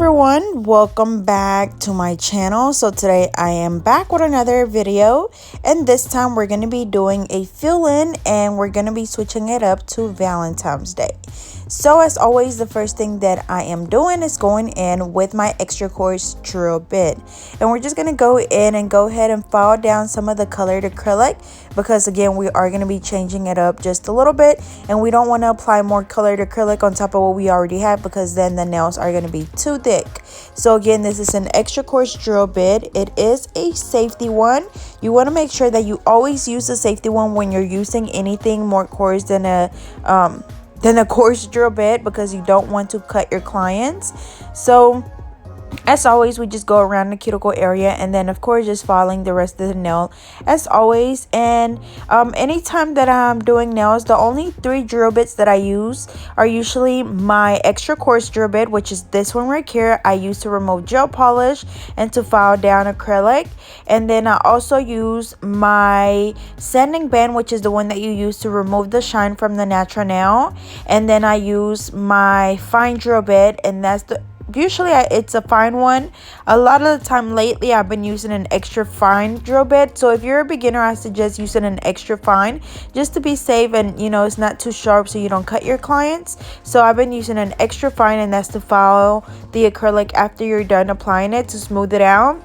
everyone, welcome back to my channel. So today I am back with another video, and this time we're going to be doing a fill-in and we're going to be switching it up to Valentine's Day. So as always, the first thing that I am doing is going in with my extra coarse drill bit, and we're just going to go in and go ahead and file down some of the colored acrylic, because again we are going to be changing it up just a little bit, and we don't want to apply more colored acrylic on top of what we already have, because then the nails are going to be too thick. So again, this is an extra coarse drill bit. It is a safety one. You want to make sure that you always use a safety one when you're using anything more coarse than a coarse drill bit, because you don't want to cut your clients. So as always, we just go around the cuticle area, and then of course just filing the rest of the nail as always. And anytime that I'm doing nails, the only 3 drill bits that I use are usually my extra coarse drill bit, which is this one right here. I use to remove gel polish and to file down acrylic. And then I also use my sanding band, which is the one that you use to remove the shine from the natural nail. And then I use my fine drill bit, and that's usually it's a fine one. A lot of the time lately I've been using an extra fine drill bit. So if you're a beginner, I suggest using an extra fine just to be safe, and you know, it's not too sharp so you don't cut your clients. So I've been using an extra fine, and that's to file the acrylic after you're done applying it to smooth it out.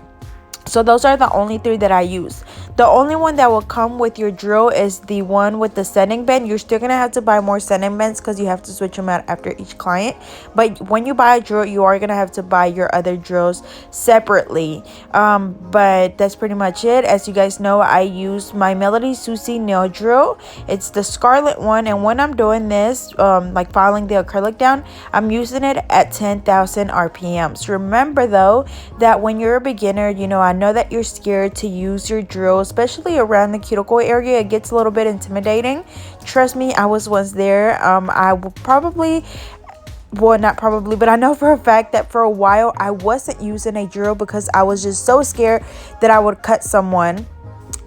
So those are the only 3 that I use. The only one that will come with your drill is the one with the sanding band. You're still gonna have to buy more sanding bands because you have to switch them out after each client. But when you buy a drill, you are gonna have to buy your other drills separately. But that's pretty much it. As you guys know, I use my Melody Susie nail drill. It's the scarlet one, and when I'm doing this, like filing the acrylic down, I'm using it at 10,000 RPMs. Remember though that when you're a beginner, you know, I know that you're scared to use your drill, especially around the cuticle area. It gets a little bit intimidating. Trust me, I was once there. I will probably, well, not probably, but I know for a fact that for a while I wasn't using a drill because I was just so scared that I would cut someone.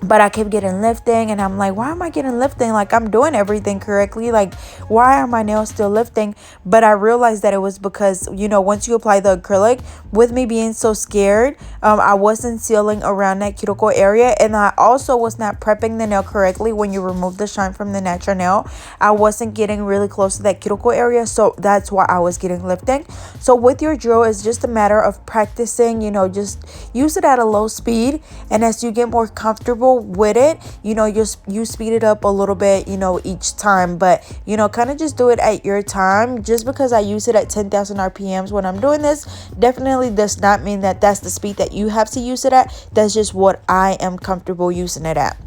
But I kept getting lifting, and I'm like, why am I getting lifting? Like, I'm doing everything correctly. Like, why are my nails still lifting? But I realized that it was because, you know, once you apply the acrylic, with me being so scared, I wasn't sealing around that cuticle area. And I also was not prepping the nail correctly. When you remove the shine from the natural nail, I wasn't getting really close to that cuticle area. So that's why I was getting lifting. So with your drill, it's just a matter of practicing, you know, just use it at a low speed. And as you get more comfortable with it, you know, you speed it up a little bit, you know, each time. But you know, kind of just do it at your time. Just because I use it at 10,000 RPMs when I'm doing this definitely does not mean that that's the speed that you have to use it at. That's just what I am comfortable using it at.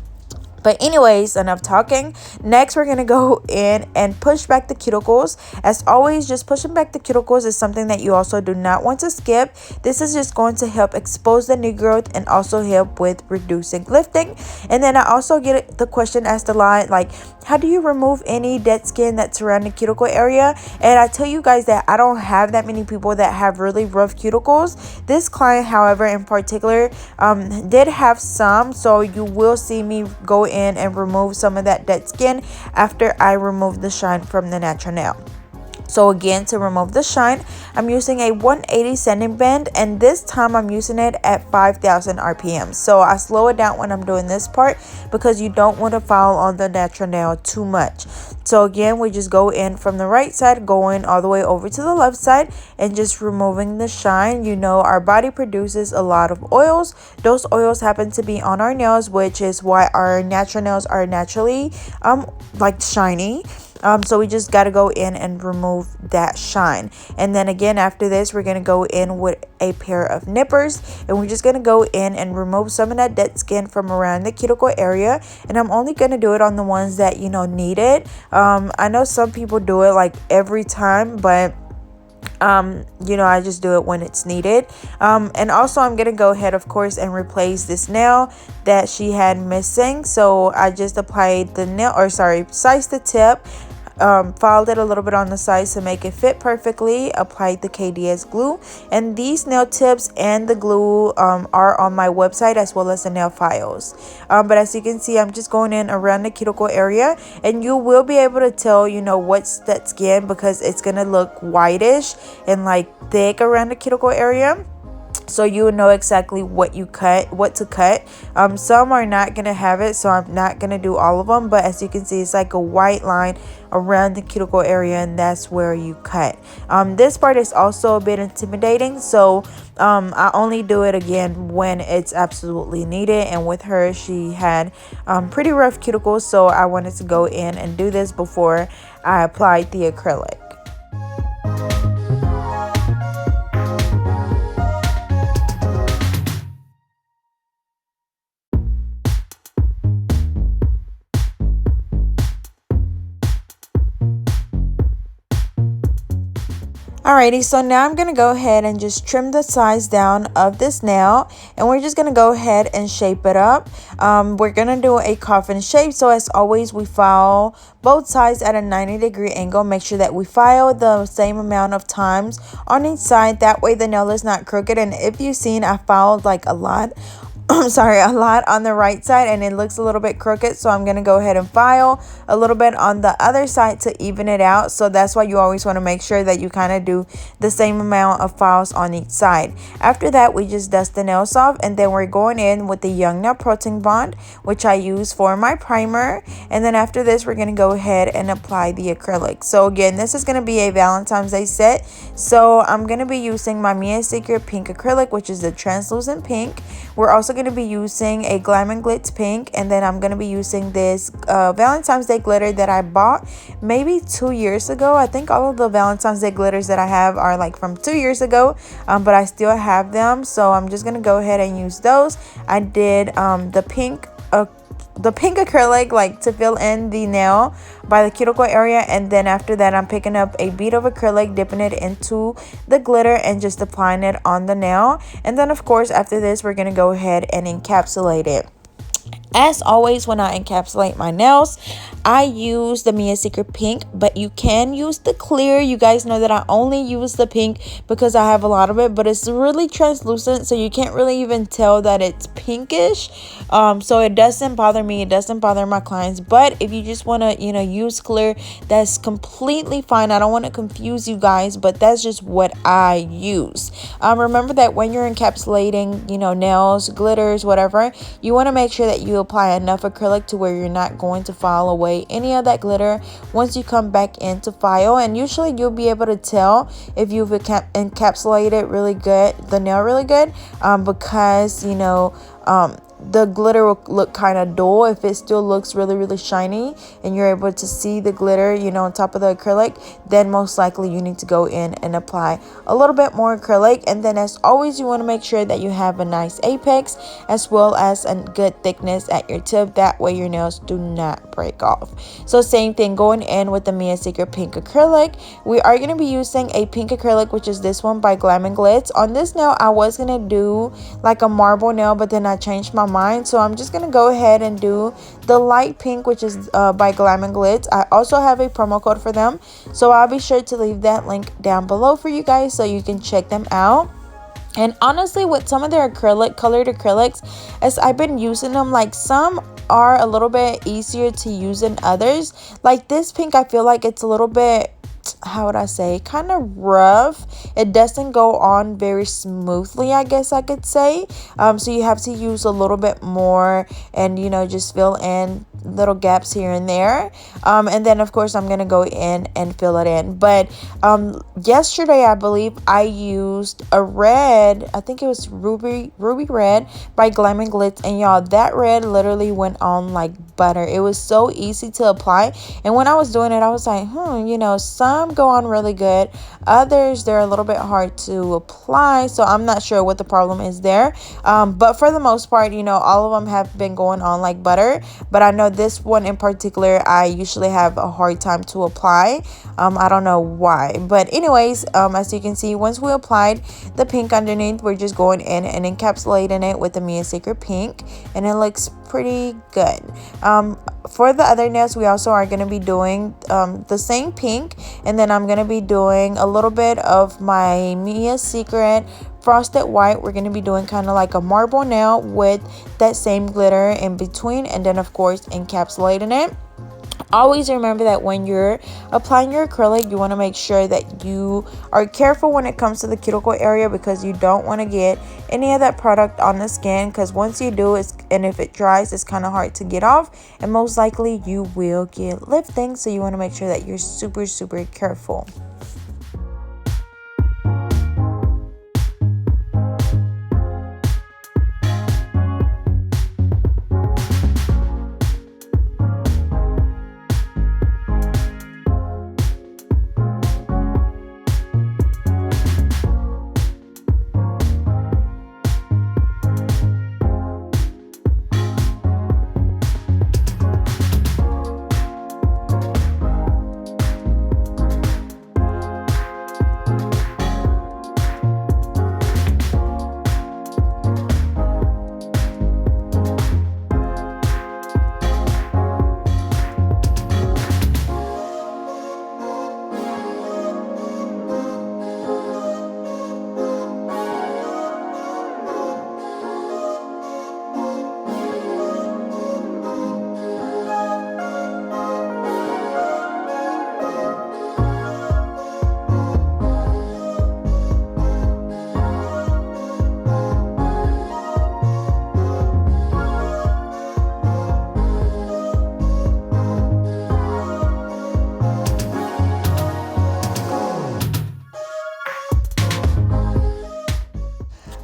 But anyways, enough talking. Next, we're going to go in and push back the cuticles. As always, just pushing back the cuticles is something that you also do not want to skip. This is just going to help expose the new growth and also help with reducing lifting. And then I also get the question asked a lot, like, how do you remove any dead skin that's around the cuticle area? And I tell you guys that I don't have that many people that have really rough cuticles. This client, however, in particular, did have some. So you will see me go in and remove some of that dead skin after I remove the shine from the natural nail. So again, to remove the shine, I'm using a 180 sanding band, and this time I'm using it at 5,000 RPM. So I slow it down when I'm doing this part because you don't want to file on the natural nail too much. So again, we just go in from the right side, going all the way over to the left side, and just removing the shine. You know, our body produces a lot of oils. Those oils happen to be on our nails, which is why our natural nails are naturally like shiny. So we just got to go in and remove that shine. And then again, after this, we're going to go in with a pair of nippers, and we're just going to go in and remove some of that dead skin from around the cuticle area. And I'm only going to do it on the ones that, you know, need it. I know some people do it like every time, but you know, I just do it when it's needed. And also I'm gonna go ahead, of course, and replace this nail that she had missing. So I just applied the nail, or sorry, sized the tip, filed it a little bit on the sides to make it fit perfectly, applied the KDS glue, and these nail tips and the glue are on my website as well as the nail files. But as you can see, I'm just going in around the cuticle area, and you will be able to tell, you know, what's that skin, because it's gonna look whitish and like thick around the cuticle area. So you will know exactly what to cut. Some are not gonna have it, so I'm not gonna do all of them, but as you can see, it's like a white line around the cuticle area, and that's where you cut. This part is also a bit intimidating, so I only do it again when it's absolutely needed. And with her, she had pretty rough cuticles, so I wanted to go in and do this before I applied the acrylic. Alrighty, so now I'm going to go ahead and just trim the size down of this nail, and we're just going to go ahead and shape it up. We're going to do a coffin shape, so as always, we file both sides at a 90-degree angle. Make sure that we file the same amount of times on each side, that way the nail is not crooked. And if you've seen, I filed like a lot a lot on the right side and it looks a little bit crooked, so I'm gonna go ahead and file a little bit on the other side to even it out. So that's why you always want to make sure that you kind of do the same amount of files on each side. After that, we just dust the nails off, and then we're going in with the Young Nail Protein Bond, which I use for my primer. And then after this, we're gonna go ahead and apply the acrylic. So again, this is gonna be a Valentine's Day set, so I'm gonna be using my Mia Secret pink acrylic, which is the translucent pink. We're also going to be using a Glam and Glitz pink, and then I'm going to be using this Valentine's Day glitter that I bought maybe 2 years ago. I think all of the Valentine's Day glitters that I have are like from 2 years ago, but I still have them, so I'm just going to go ahead and use those. I did the pink acrylic like to fill in the nail by the cuticle area, and then after that I'm picking up a bead of acrylic, dipping it into the glitter and just applying it on the nail. And then of course after this, we're gonna go ahead and encapsulate it. As always, when I encapsulate my nails, I use the Mia Secret pink, but you can use the clear. You guys know that I only use the pink because I have a lot of it, but it's really translucent, so you can't really even tell that it's pinkish. So it doesn't bother me, it doesn't bother my clients. But if you just want to, use clear, that's completely fine. I don't want to confuse you guys, but that's just what I use. Remember that when you're encapsulating, nails, glitters, whatever, you want to make sure that you apply enough acrylic to where you're not going to file away any of that glitter once you come back in to file. And usually you'll be able to tell if you've encapsulated the nail really good, because the glitter will look kind of dull. If it still looks really shiny and you're able to see the glitter on top of the acrylic, then most likely you need to go in and apply a little bit more acrylic. And then as always, you want to make sure that you have a nice apex as well as a good thickness at your tip, that way your nails do not break off. So same thing, going in with the Mia Secret pink acrylic. We are going to be using a pink acrylic, which is this one by Glam and Glitz. On this nail I was going to do like a marble nail, but then I changed my mind, so I'm just gonna go ahead and do the light pink, which is by Glam and Glitz. I also have a promo code for them, so I'll be sure to leave that link down below for you guys so you can check them out. And honestly, with some of their colored acrylics, as I've been using them, like some are a little bit easier to use than others. Like this pink, I feel like it's a little bit, how would I say, kind of rough. It doesn't go on very smoothly, I guess I could say. So you have to use a little bit more and just fill in little gaps here and there, and then of course I'm gonna go in and fill it in. But yesterday I believe I used a red, I think it was ruby red by Glam and Glitz, and y'all, that red literally went on like butter. It was so easy to apply, and when I was doing it I was like, some go on really good, others they're a little bit hard to apply, so I'm not sure what the problem is there. But for the most part, all of them have been going on like butter. But I know this one in particular, I usually have a hard time to apply. I don't know why, but anyways, as you can see, once we applied the pink underneath, we're just going in and encapsulating it with the Mia Secret pink, and it looks pretty good. For the other nails, we also are going to be doing the same pink, and then I'm going to be doing a little bit of my Mia Secret frosted white. We're going to be doing kind of like a marble nail with that same glitter in between, and then of course encapsulating it. Always remember that when you're applying your acrylic, you want to make sure that you are careful when it comes to the cuticle area, because you don't want to get any of that product on the skin, because once you do, and if it dries, it's kind of hard to get off, and most likely you will get lifting. So you want to make sure that you're super careful.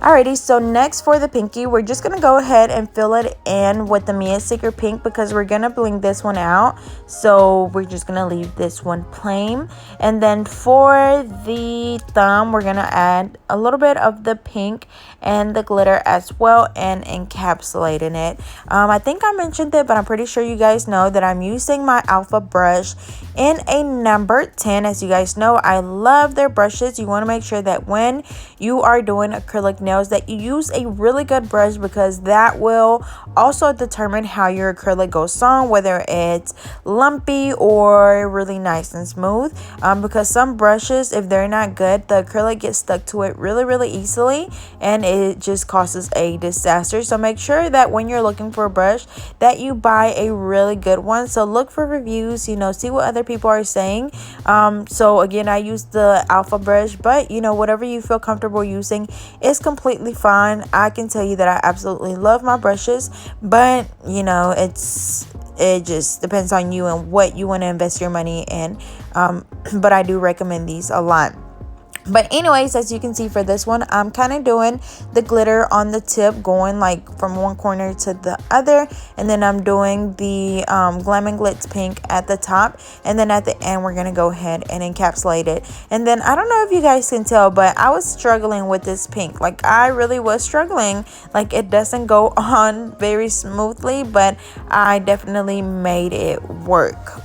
Alrighty, so next for the pinky, we're just going to go ahead and fill it in with the Mia Secret pink, because we're going to bling this one out. So we're just going to leave this one plain. And then for the thumb, we're going to add a little bit of the pink and the glitter as well, and encapsulating it. I think I mentioned it, but I'm pretty sure you guys know that I'm using my Alpha brush in a number 10. As you guys know, I love their brushes. You want to make sure that when you are doing acrylic nails that you use a really good brush, because that will also determine how your acrylic goes on, whether it's lumpy or really nice and smooth. Because some brushes, if they're not good, the acrylic gets stuck to it really easily, and it just causes a disaster. So make sure that when you're looking for a brush, that you buy a really good one. So look for reviews, you know, see what other people are saying. So again, I use the Alpha brush, but you know, whatever you feel comfortable using is completely fine. I can tell you that I absolutely love my brushes, but you know, it just depends on you and what you want to invest your money in. But I do recommend these a lot. But anyways, as you can see for this one, I'm kind of doing the glitter on the tip, going like from one corner to the other, and then I'm doing the Glam and Glitz pink at the top, and then at the end we're gonna go ahead and encapsulate it. And then I don't know if you guys can tell, but I was struggling with this pink. Like I really was struggling. Like it doesn't go on very smoothly, but I definitely made it work.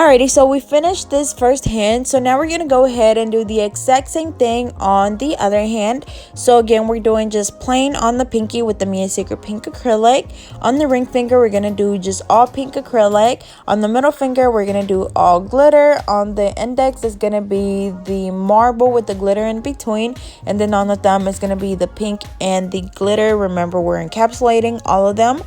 Alrighty, so we finished this first hand, so now we're going to go ahead and do the exact same thing on the other hand. So again, we're doing just plain on the pinky with the Mia Secret pink acrylic. On the ring finger, we're going to do just all pink acrylic. On the middle finger, we're going to do all glitter. On the index, it's going to be the marble with the glitter in between. And then on the thumb, it's going to be the pink and the glitter. Remember, we're encapsulating all of them.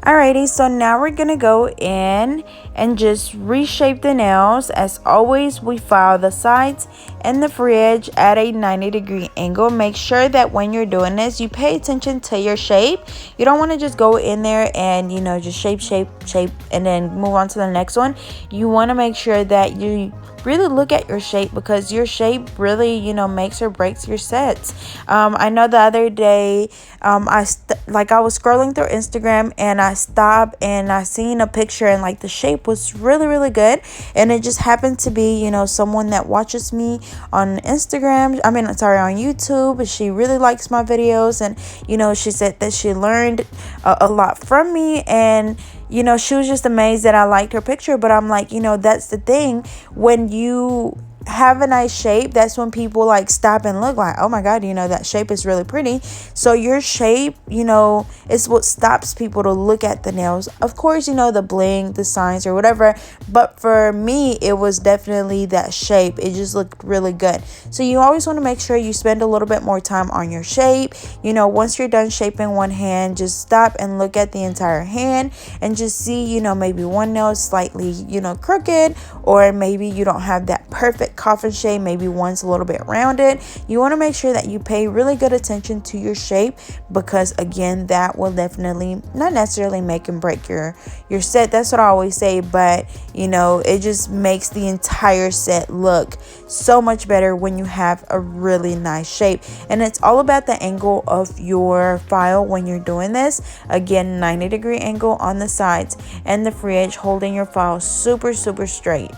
Alrighty, so now we're gonna go in and just reshape the nails. As always, we file the sides and the free edge at a 90-degree angle. Make sure that when you're doing this, you pay attention to your shape. You don't want to just go in there and, you know, just shape, and then move on to the next one. You want to make sure that you really look at your shape, because your shape really, you know, makes or breaks your sets. I know the other day, I was scrolling through Instagram and I stopped and I seen a picture, and like the shape was really good, and it just happened to be, you know, someone that watches me on Instagram, on YouTube. She really likes my videos, and you know, she said that she learned a lot from me, and you know, she was just amazed that I liked her picture. But I'm like, you know, that's the thing, when you have a nice shape, that's when people like stop and look like, oh my god, you know, that shape is really pretty. So your shape, you know, is what stops people to look at the nails. Of course, you know, the bling, the signs or whatever, but for me, it was definitely that shape. It just looked really good. So you always want to make sure you spend a little bit more time on your shape. You know, once you're done shaping one hand, just stop and look at the entire hand and just see, you know, maybe one nail is slightly, you know, crooked, or maybe you don't have that perfect coffin shape, maybe one's a little bit rounded. You want to make sure that you pay really good attention to your shape, because again, that will definitely not necessarily make and break your set. That's what I always say, but you know, it just makes the entire set look so much better when you have a really nice shape. And it's all about the angle of your file when you're doing this. Again, 90-degree angle on the sides and the free edge, holding your file super straight.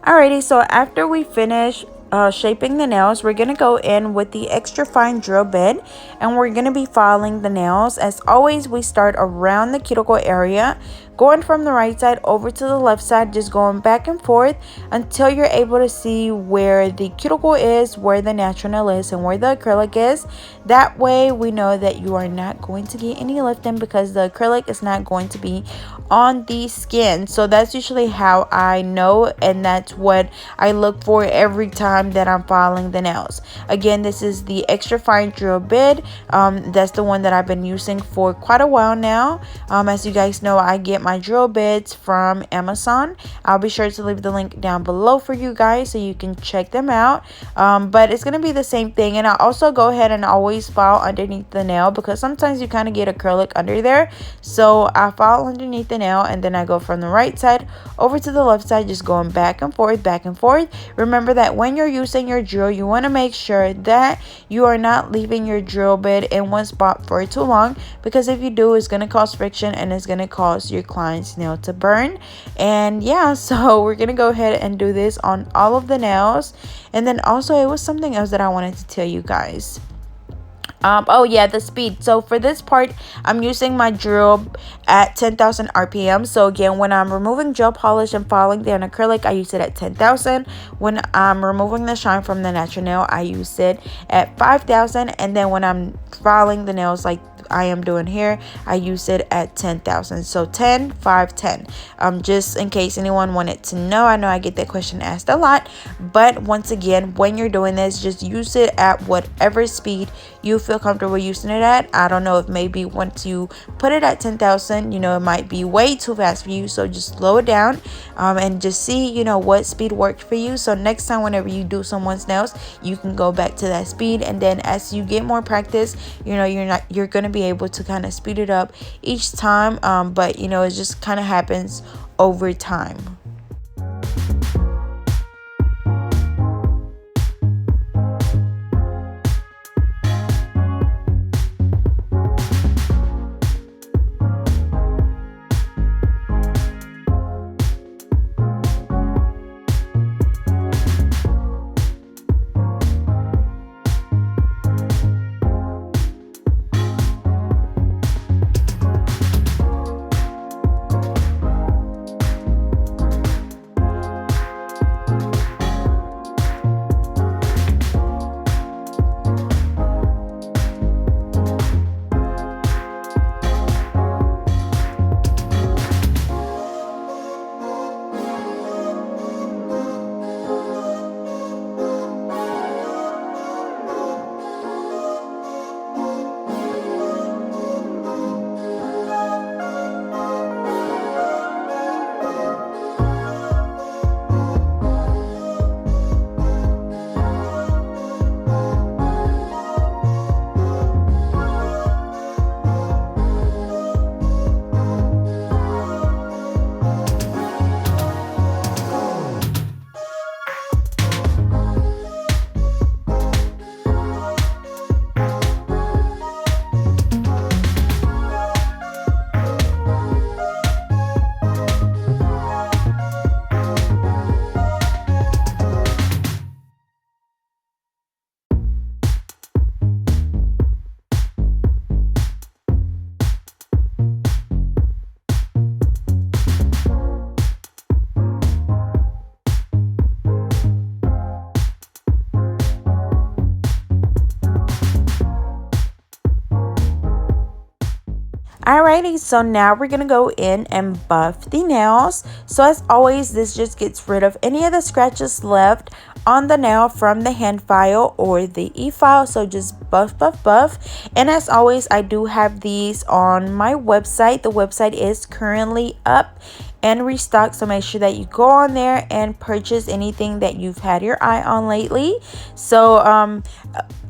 Alrighty, so after we finish shaping the nails, we're going to go in with the extra fine drill bit, and we're going to be filing the nails. As always, we start around the cuticle area, going from the right side over to the left side, just going back and forth until you're able to see where the cuticle is, where the natural nail is, and where the acrylic is. That way we know that you are not going to get any lifting, because the acrylic is not going to be on the skin. So that's usually how I know, and that's what I look for every time that I'm filing the nails. Again, this is the extra fine drill bit. That's the one that I've been using for quite a while now. As you guys know, I get my drill bits from Amazon. I'll be sure to leave the link down below for you guys so you can check them out. But it's gonna be the same thing, and I also go ahead and always file underneath the nail, because sometimes you kind of get acrylic under there. So I file underneath the nail, and then I go from the right side over to the left side, just going back and forth. Remember that when you're using your drill, you want to make sure that you are not leaving your drill bit in one spot for too long, because if you do, it's going to cause friction and it's going to cause your client's nail to burn. And yeah, so we're going to go ahead and do this on all of the nails. And then also, it was something else that I wanted to tell you guys. Oh yeah, the speed. So for this part, I'm using my drill at 10,000 RPM. So again, when I'm removing gel polish and filing the acrylic, I use it at 10,000. When I'm removing the shine from the natural nail, I use it at 5,000. And then when I'm filing the nails like I am doing here, I use it at 10,000. So 10, 5, 10. Just in case anyone wanted to know. I know I get that question asked a lot, but once again, when you're doing this, just use it at whatever speed you feel comfortable using it at. I don't know if maybe once you put it at 10,000, you know, it might be way too fast for you. So just slow it down and just see, you know, what speed works for you. So next time, whenever you do someone's nails, you can go back to that speed. And then as you get more practice, you know, you're going to be be able to kind of speed it up each time, but you know, it just kind of happens over time. Alrighty, so now we're gonna go in and buff the nails. So as always, this just gets rid of any of the scratches left on the nail from the hand file or the e-file. So just buff, buff, buff. And as always, I do have these on my website. The website is currently up and restocked, so make sure that you go on there and purchase anything that you've had your eye on lately. So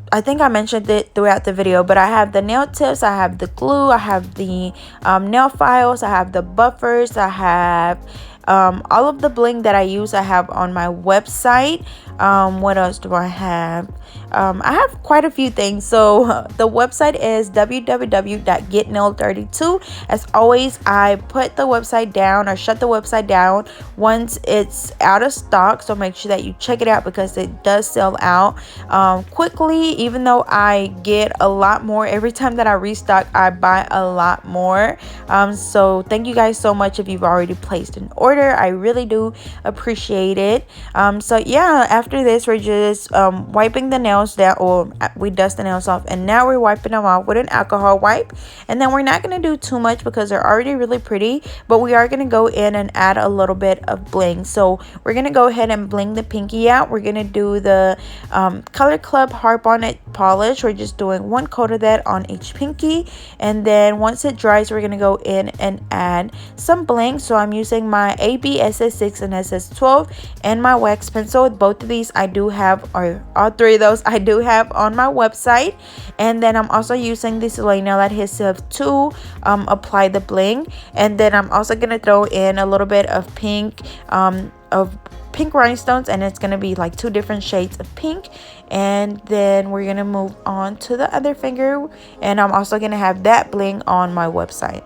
I think I mentioned it throughout the video, but I have the nail tips, I have the glue, I have the nail files, I have the buffers, I have all of the bling that I use, I have on my website. What else do I have? I have quite a few things. So the website is www.getnail32. As always, I put the website down or shut the website down once it's out of stock, so make sure that you check it out because it does sell out quickly. Even though I get a lot more every time that I restock, I buy a lot more. So thank you guys so much if you've already placed an order. I really do appreciate it. So yeah, after this we're just wiping the nails down, or we dust the nails off, and now we're wiping them off with an alcohol wipe. And then we're not going to do too much because they're already really pretty, but we are going to go in and add a little bit of bling. So we're going to go ahead and bling the pinky out. We're going to do the Color Club Harp on It polish. We're just doing one coat of that on each pinky, and then once it dries, we're going to go in and add some bling. So I'm using my AB SS6 and SS12 and my wax pencil. Both of these I do have, or all three of those I do have on my website. And then I'm also using the Soleil nail adhesive to apply the bling. And then I'm also going to throw in a little bit of pink rhinestones, and it's going to be like 2 different shades of pink. And then we're going to move on to the other finger, and I'm also going to have that bling on my website.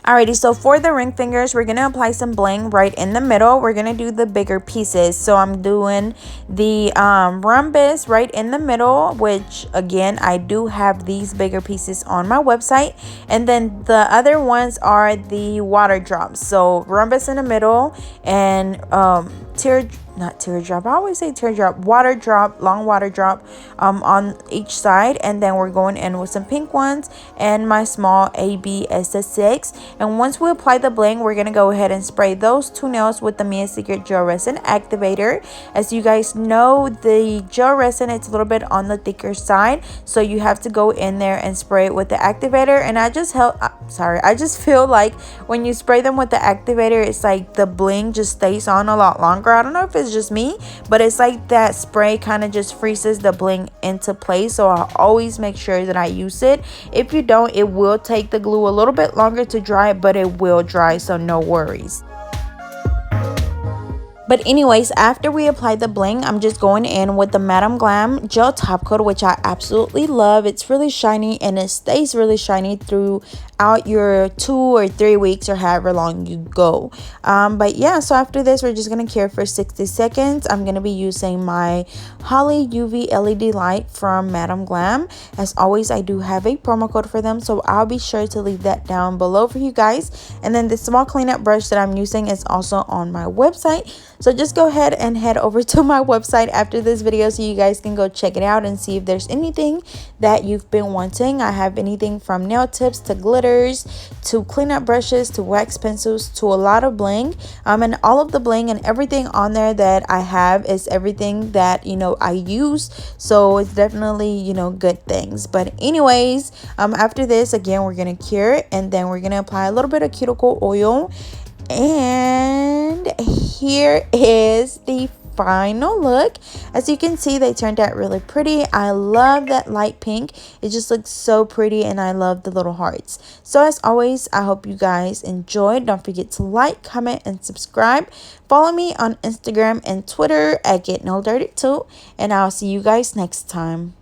Alrighty, so for the ring fingers, we're going to apply some bling right in the middle. We're going to do the bigger pieces. So I'm doing the rhombus right in the middle, which again, I do have these bigger pieces on my website. And then the other ones are the water drops. So rhombus in the middle and not teardrop, I always say teardrop, water drop, long water drop on each side. And then we're going in with some pink ones and my small ABS6. And once we apply the bling, we're going to go ahead and spray those two nails with the Mia Secret Gel Resin Activator. As you guys know, the gel resin, it's a little bit on the thicker side, so you have to go in there and spray it with the activator. And I just feel like when you spray them with the activator, it's like the bling just stays on a lot longer. I don't know if it's just me, but it's like that spray kind of just freezes the bling into place. So I always make sure that I use it. If you don't, it will take the glue a little bit longer to dry, but it will dry, so no worries. But anyways, after we apply the bling, I'm just going in with the Madam Glam gel top coat, which I absolutely love. It's really shiny and it stays really shiny throughout your 2 or 3 weeks or however long you go. But yeah, so after this, we're just going to cure for 60 seconds. I'm going to be using my Holly UV LED light from Madam Glam. As always, I do have a promo code for them, so I'll be sure to leave that down below for you guys. And then the small cleanup brush that I'm using is also on my website. So just go ahead and head over to my website after this video so you guys can go check it out and see if there's anything that you've been wanting. I have anything from nail tips to glitters to cleanup brushes to wax pencils to a lot of bling. And all of the bling and everything on there that I have is everything that, you know, I use. So it's definitely, you know, good things. But anyways, after this, again, we're going to cure it and then we're going to apply a little bit of cuticle oil. And here is the final look. As you can see, they turned out really pretty. I love that light pink. It just looks so pretty and I love the little hearts. So as always, I hope you guys enjoyed. Don't forget to like, comment, and subscribe. Follow me on Instagram and Twitter at GetNailDirty2, and I'll see you guys next time.